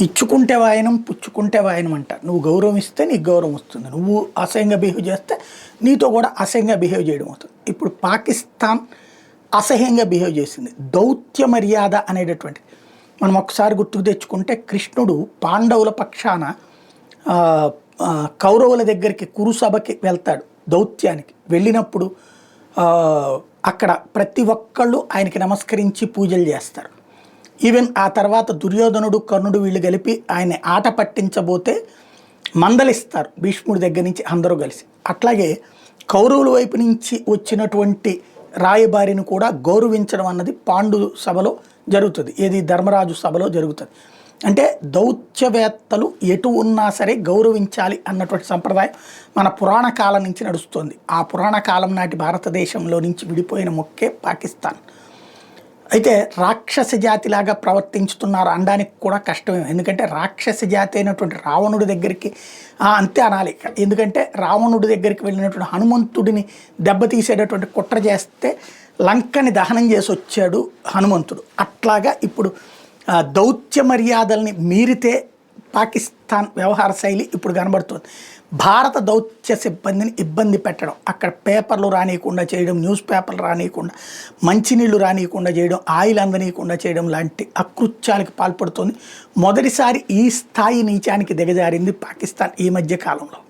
ఇచ్చుకుంటే వాయనం పుచ్చుకుంటే వాయనం అంట. నువ్వు గౌరవం ఇస్తే నీకు గౌరవం వస్తుంది, నువ్వు అసహ్యంగా బిహేవ్ చేస్తే నీతో కూడా అసహ్యంగా బిహేవ్ చేయడం అవుతుంది. ఇప్పుడు పాకిస్తాన్ అసహ్యంగా బిహేవ్ చేసింది. దౌత్య మర్యాద అనేటటువంటి మనం ఒకసారి గుర్తుకు తెచ్చుకుంటే కృష్ణుడు పాండవుల పక్షాన కౌరవుల దగ్గరికి కురుసభకి వెళ్తాడు. దౌత్యానికి వెళ్ళినప్పుడు అక్కడ ప్రతి ఒక్కళ్ళు ఆయనకి నమస్కరించి పూజలు చేస్తారు. ఈవెన్ ఆ తర్వాత దుర్యోధనుడు కర్ణుడు వీళ్ళు కలిపి ఆయన్ని ఆట పట్టించబోతే మందలిస్తారు భీష్ముడి దగ్గర నుంచి అందరూ కలిసి. అట్లాగే కౌరవుల వైపు నుంచి వచ్చినటువంటి రాయబారిని కూడా గౌరవించడం అన్నది పాండు సభలో జరుగుతుంది. ఏది ధర్మరాజు సభలో జరుగుతుంది. అంటే దౌత్యవేత్తలు ఎటు ఉన్నా సరే గౌరవించాలి అన్నటువంటి సంప్రదాయం మన పురాణ కాలం నుంచి నడుస్తుంది. ఆ పురాణ కాలం నాటి భారతదేశంలో నుంచి విడిపోయిన మొక్కే పాకిస్తాన్. అయితే రాక్షస జాతిలాగా ప్రవర్తించుతున్నారు అనడానికి కూడా కష్టమే. ఎందుకంటే రాక్షస జాతి అయినటువంటి రావణుడి దగ్గరికి అంతే అనాలి. ఎందుకంటే రావణుడి దగ్గరికి వెళ్ళినటువంటి హనుమంతుడిని దెబ్బతీసేటటువంటి కుట్ర చేస్తే లంకని దహనం చేసి వచ్చాడు హనుమంతుడు. అట్లాగా ఇప్పుడు దౌత్య మర్యాదల్ని మీరితే పాకిస్తాన్ వ్యవహార శైలి ఇప్పుడు కనబడుతుంది. భారత దౌత్య సిబ్బందిని ఇబ్బంది పెట్టడం, అక్కడ పేపర్లు రానియకుండా చేయడం, న్యూస్ పేపర్లు రానియకుండా, మంచినీళ్ళు రానియకుండా చేయడం, ఆయిల్ అందనీయకుండా చేయడం లాంటి అకృత్యాలకు పాల్పడుతుంది. మొదటిసారి ఈ స్థాయి నీచానికి దిగజారింది పాకిస్తాన్ ఈ మధ్య కాలంలో.